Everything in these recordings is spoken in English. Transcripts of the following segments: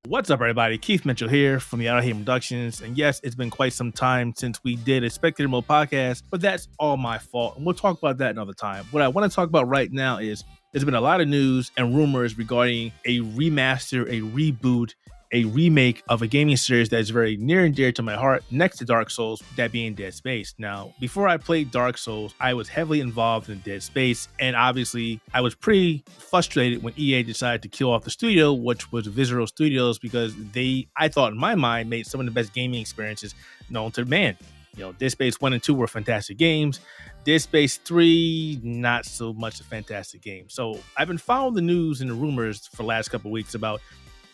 What's up, everybody? Keith Mitchell here from the Outerhaven Productions. And yes, it's been quite some time since we did a Spectator mode podcast, but that's all my fault. And we'll talk about that another time. What I want to talk about right now is there's been a lot of news and rumors regarding a remaster, a reboot, a remake of a gaming series that is very near and dear to my heart, next to Dark Souls, that being Dead Space. Now, before I played Dark Souls, I was heavily involved in Dead Space, and obviously, I was pretty frustrated when EA decided to kill off the studio, which was Visceral Studios, because they, I thought in my mind, made some of the best gaming experiences known to man. You know, Dead Space 1 and 2 were fantastic games. Dead Space 3, not so much a fantastic game. So I've been following the news and the rumors for the last couple of weeks about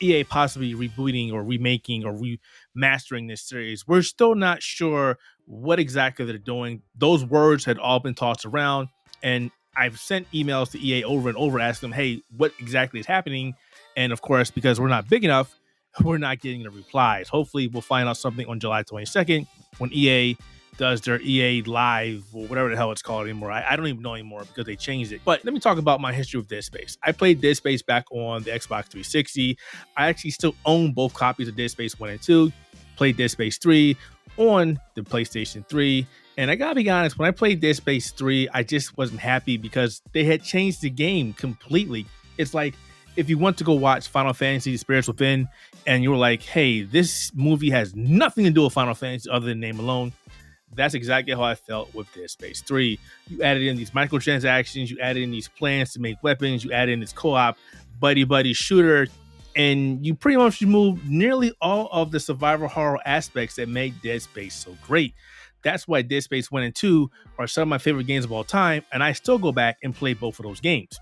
EA possibly rebooting or remaking or remastering this series. We're still not sure what exactly they're doing. Those words had all been tossed around, and I've sent emails to EA over and over asking them, hey, what exactly is happening? And of course, because we're not big enough, we're not getting the replies. Hopefully, we'll find out something on July 22nd when EA does their EA Live or whatever the hell it's called anymore. I don't even know anymore because they changed it. But let me talk about my history with Dead Space. I played Dead Space back on the Xbox 360. I actually still own both copies of Dead Space 1 and 2. Played Dead Space 3 on the PlayStation 3. And I gotta be honest, when I played Dead Space 3, I just wasn't happy because they had changed the game completely. It's like if you want to go watch Final Fantasy: The Spirits Within and you were like, hey, this movie has nothing to do with Final Fantasy other than name alone. That's exactly how I felt with Dead Space 3. You added in these microtransactions, you added in these plans to make weapons, you added in this co-op buddy shooter, and you pretty much removed nearly all of the survival horror aspects that made Dead Space so great. That's why Dead Space 1 and 2 are some of my favorite games of all time, and I still go back and play both of those games.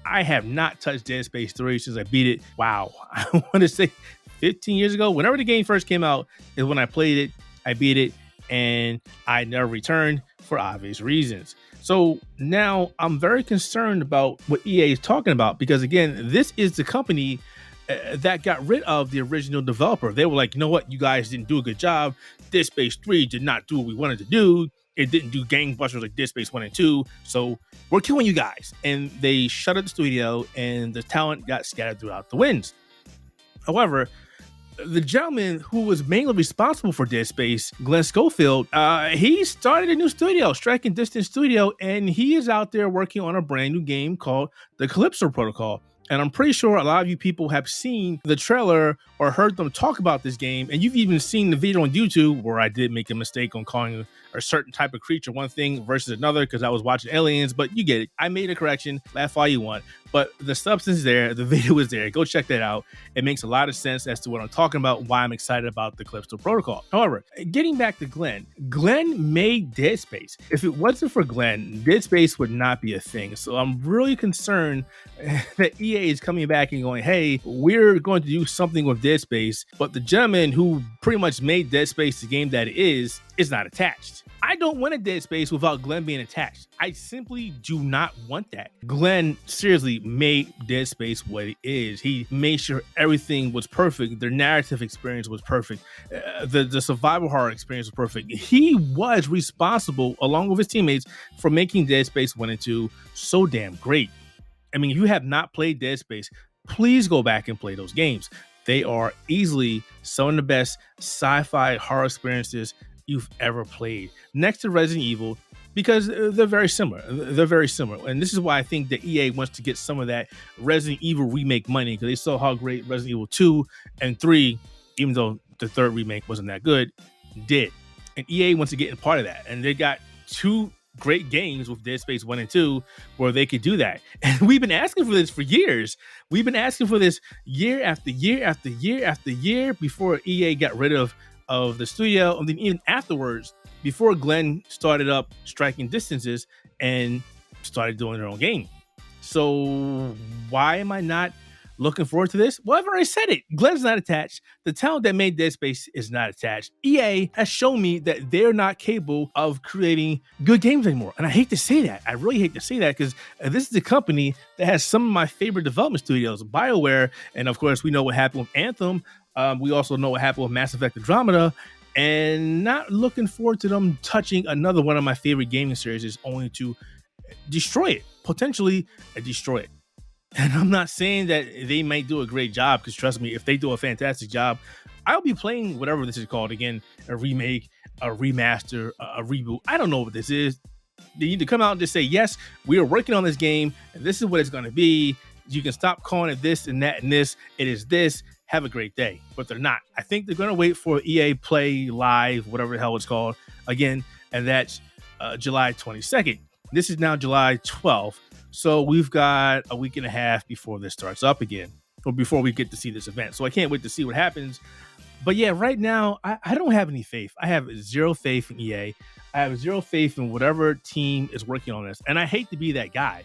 I have not touched Dead Space 3 since I beat it. Wow, I want to say 15 years ago. Whenever the game first came out is when I played it, I beat it, and I never returned for obvious reasons. So now I'm very concerned about what EA is talking about because, again, this is the company that got rid of the original developer. They were like, you know what? You guys didn't do a good job. Dead Space 3 did not do what we wanted to do. It didn't do gangbusters like Dead Space 1 and 2. So we're killing you guys. And they shut up the studio and the talent got scattered throughout the winds. However, the gentleman who was mainly responsible for Dead Space, Glenn Schofield, he started a new studio, Striking Distance Studio, and he is out there working on a brand new game called The Calypso Protocol. And I'm pretty sure a lot of you people have seen the trailer or heard them talk about this game. And you've even seen the video on YouTube where I did make a mistake on calling a certain type of creature one thing versus another because I was watching Aliens, but you get it. I made a correction. Laugh all you want. But the substance is there. The video is there. Go check that out. It makes a lot of sense as to what I'm talking about, why I'm excited about the Calypso Protocol. However, getting back to Glenn made Dead Space. If it wasn't for Glenn, Dead Space would not be a thing. So I'm really concerned that EA is coming back and going, hey, we're going to do something with Dead Space, but the gentleman who pretty much made Dead Space the game that it is not attached. I don't want a Dead Space without Glenn being attached. I simply do not want that. Glenn seriously made Dead Space what it is. He made sure everything was perfect. Their narrative experience was perfect. The survival horror experience was perfect. He was responsible, along with his teammates, for making Dead Space 1 and 2 so damn great. I mean, if you have not played Dead Space, please go back and play those games. They are easily some of the best sci-fi horror experiences you've ever played, next to Resident Evil, because they're very similar. And this is why I think that EA wants to get some of that Resident Evil remake money, because they saw how great Resident Evil 2 and 3, even though the third remake wasn't that good, did. And EA wants to get in part of that. And they got two great games with Dead Space 1 and 2 where they could do that. And we've been asking for this for years. We've been asking for this year after year after year after year before EA got rid of the studio, and then even afterwards, before Glenn started up Striking Distances and started doing their own game. So why am I not looking forward to this? Well, I've already said it. Glenn's not attached. The talent that made Dead Space is not attached. EA has shown me that they're not capable of creating good games anymore. And I hate to say that. I really hate to say that because this is a company that has some of my favorite development studios, BioWare. And of course, we know what happened with Anthem. We also know what happened with Mass Effect Andromeda, and not looking forward to them touching another one of my favorite gaming series is only to destroy it, potentially destroy it. And I'm not saying that they might do a great job, because trust me, if they do a fantastic job, I'll be playing whatever this is called again, a remake, a remaster, a reboot. I don't know what this is. They need to come out and just say, yes, we are working on this game, and this is what it's going to be. You can stop calling it this and that and this. It is this. Have a great day. But they're not. I think they're going to wait for EA Play Live, whatever the hell it's called, again, and that's July 22nd. This is now July 12th. So we've got a week and a half before this starts up again, or before we get to see this event. So I can't wait to see what happens. But yeah, right now, I don't have any faith. I have zero faith in EA. I have zero faith in whatever team is working on this. And I hate to be that guy.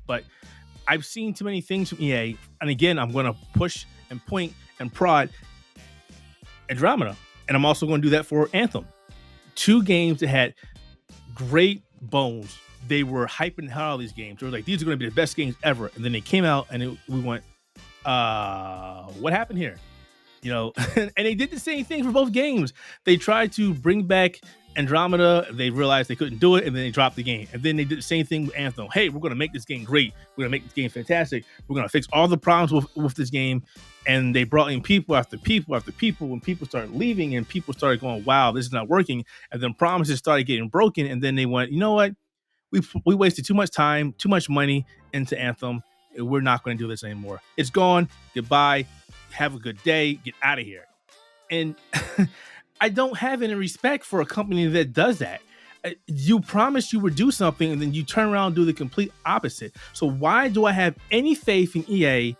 But I've seen too many things from EA. And again, I'm going to push and point and prod Andromeda. And I'm also going to do that for Anthem. Two games that had great bones. They were hyping the hell out of these games. They were like, these are going to be the best games ever. And then they came out and we went, what happened here? You know, and they did the same thing for both games. They tried to bring back Andromeda. They realized they couldn't do it, and then they dropped the game. And then they did the same thing with Anthem. Hey, we're going to make this game great. We're going to make this game fantastic. We're going to fix all the problems with this game. And they brought in people after people after people. When people started leaving and people started going, wow, this is not working. And then promises started getting broken. And then they went, you know what? We wasted too much time, too much money into Anthem. We're not going to do this anymore. It's gone. Goodbye. Have a good day. Get out of here. And I don't have any respect for a company that does that. You promised you would do something, and then you turn around and do the complete opposite. So why do I have any faith in EA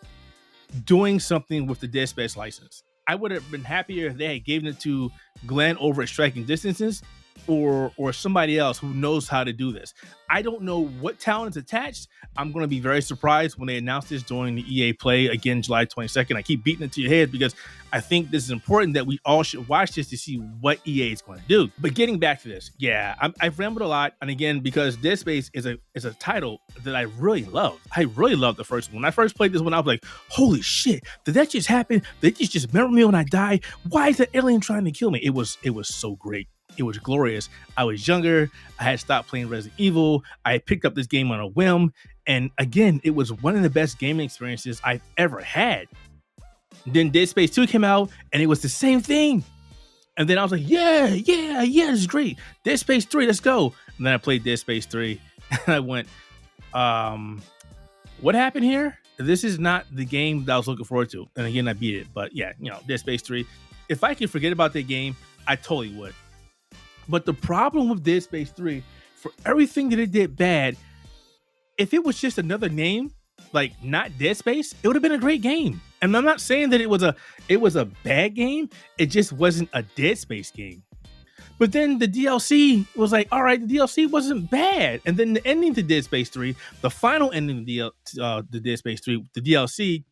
doing something with the Dead Space license? I would have been happier if they had given it to Glenn over at Striking Distances, or somebody else who knows how to do this. I don't know what talent is attached. I'm going to be very surprised when they announce this during the EA Play, again, July 22nd. I keep beating it to your head because I think this is important that we all should watch this to see what EA is going to do. But getting back to this, yeah, I've rambled a lot. And again, because Dead Space is a title that I really love. I really love the first one. When I first played this one, I was like, holy shit, did that just happen? Did they just remember me when I died? Why is that alien trying to kill me? It was so great. It was glorious. I was younger. I had stopped playing Resident Evil. I had picked up this game on a whim. And again, it was one of the best gaming experiences I've ever had. Then Dead Space 2 came out and it was the same thing. And then I was like, yeah, this is great. Dead Space 3, let's go. And then I played Dead Space 3 and I went, what happened here? This is not the game that I was looking forward to. And again, I beat it. But yeah, Dead Space 3. If I could forget about that game, I totally would. But the problem with Dead Space 3, for everything that it did bad, if it was just another name, like not Dead Space, it would have been a great game. And I'm not saying that it was a bad game. It just wasn't a Dead Space game. But then the DLC was like, all right, the DLC wasn't bad. And then the ending to Dead Space 3, the final ending of the Dead Space 3, the DLC,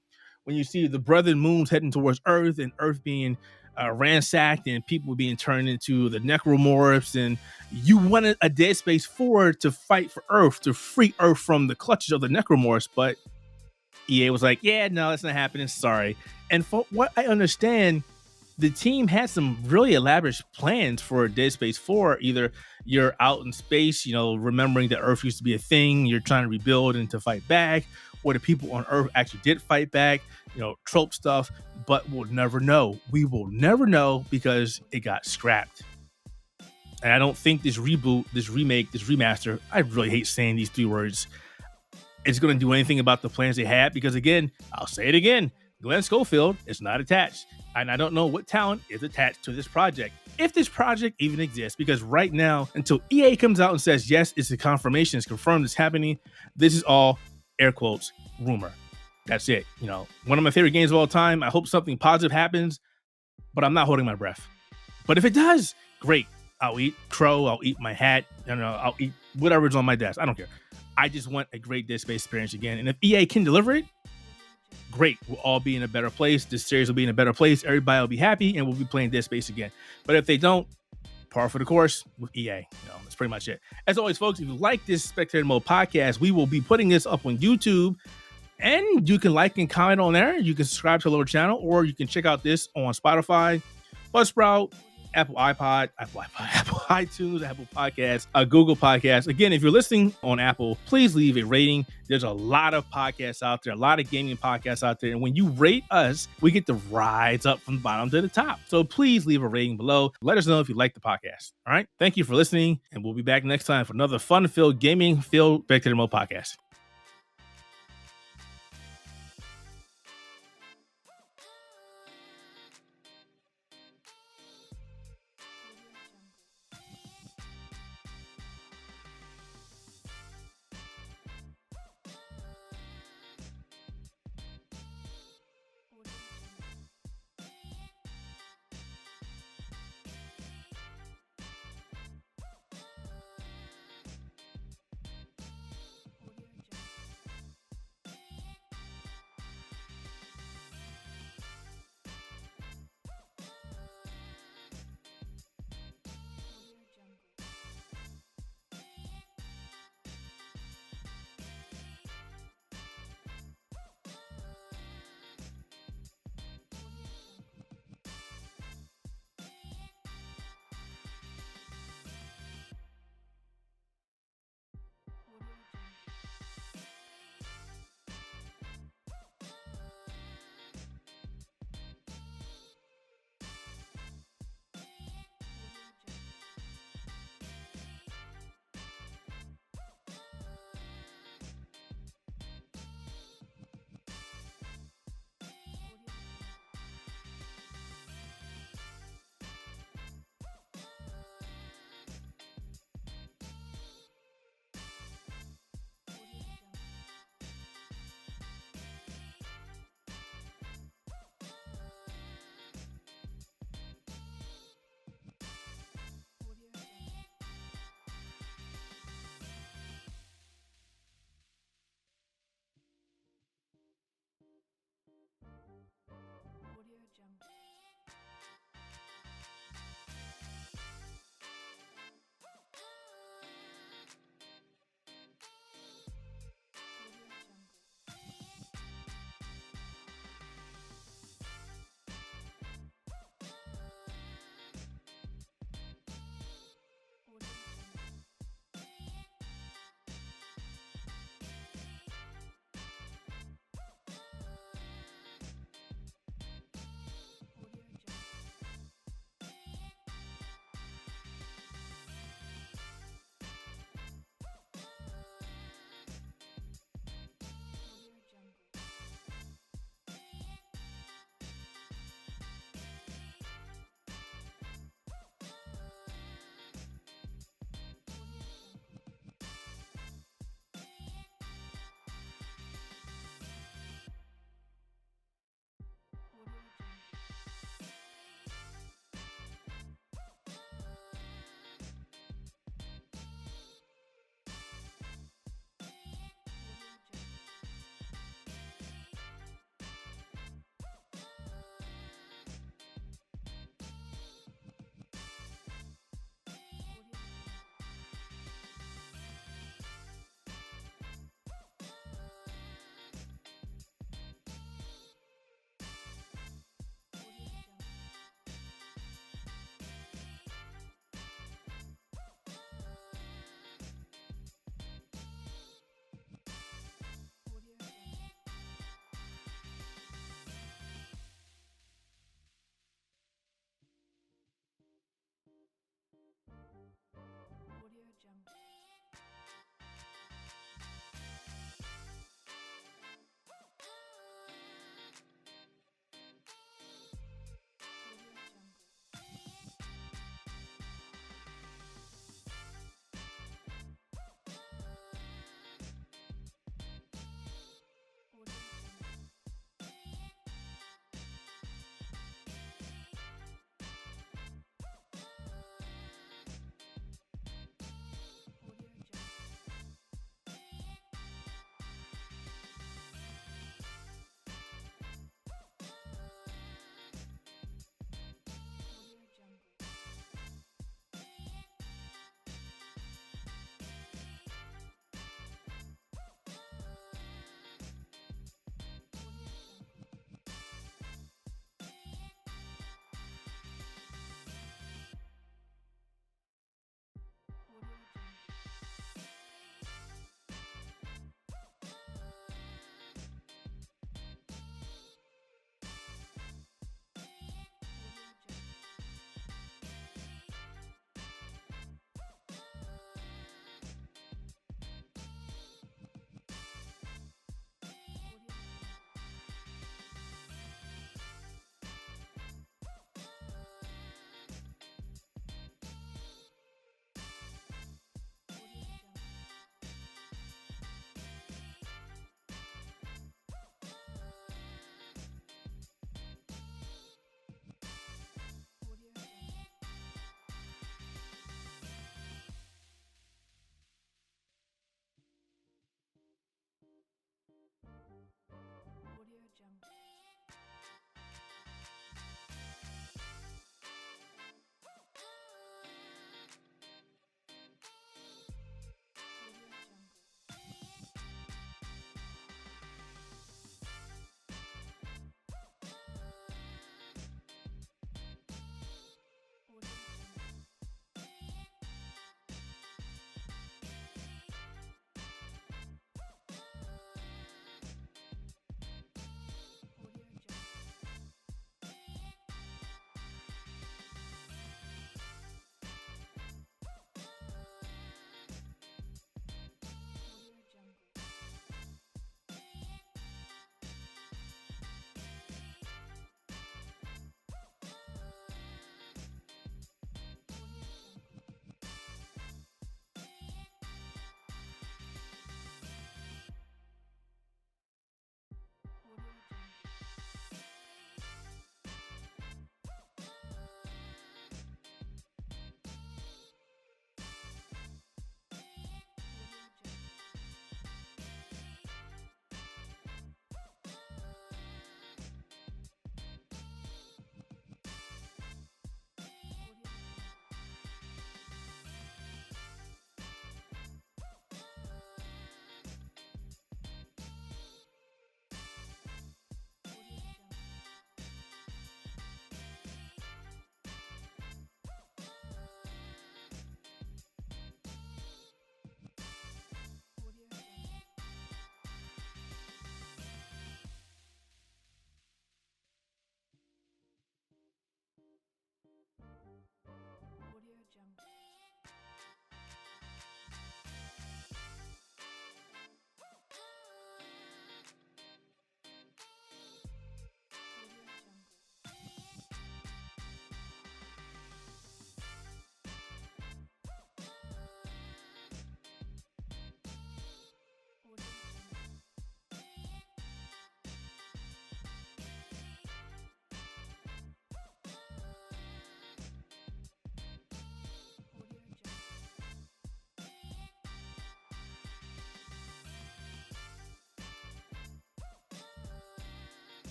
when you see the Brethren moons heading towards Earth and Earth being ransacked and people being turned into the necromorphs, and you wanted a Dead Space 4 to fight for Earth, to free Earth from the clutches of the necromorphs, but EA was like, yeah, no, that's not happening, sorry. And for what I understand, the team had some really elaborate plans for Dead Space 4. Either you're out in space, remembering that Earth used to be a thing, you're trying to rebuild and to fight back, or the people on Earth actually did fight back, trope stuff, but we'll never know. We will never know because it got scrapped. And I don't think this reboot, this remake, this remaster, I really hate saying these three words, it's going to do anything about the plans they had, because again, I'll say it again, Glenn Schofield is not attached. And I don't know what talent is attached to this project, if this project even exists, because right now, until EA comes out and says, yes, it's a confirmation, it's confirmed, it's happening, this is all, air quotes, rumor. That's it. One of my favorite games of all time. I hope something positive happens, but I'm not holding my breath. But if it does, great. I'll eat crow. I'll eat my hat. I'll eat whatever's on my desk. I don't care. I just want a great Dead Space experience again. And if EA can deliver it, great. We'll all be in a better place. This series will be in a better place. Everybody will be happy, and we'll be playing Dead Space again. But if they don't, par for the course with EA. That's pretty much it. As always, folks, if you like this Spectator Mode podcast, we will be putting this up on YouTube. And you can like and comment on there. You can subscribe to the little channel, or you can check out this on Spotify, Buzzsprout, Apple iTunes, Apple Podcasts, Google Podcasts. Again, if you're listening on Apple, please leave a rating. There's a lot of podcasts out there, a lot of gaming podcasts out there. And when you rate us, we get to rise up from the bottom to the top. So please leave a rating below. Let us know if you like the podcast. All right. Thank you for listening. And we'll be back next time for another fun-filled, gaming-filled Spectator Mode podcast.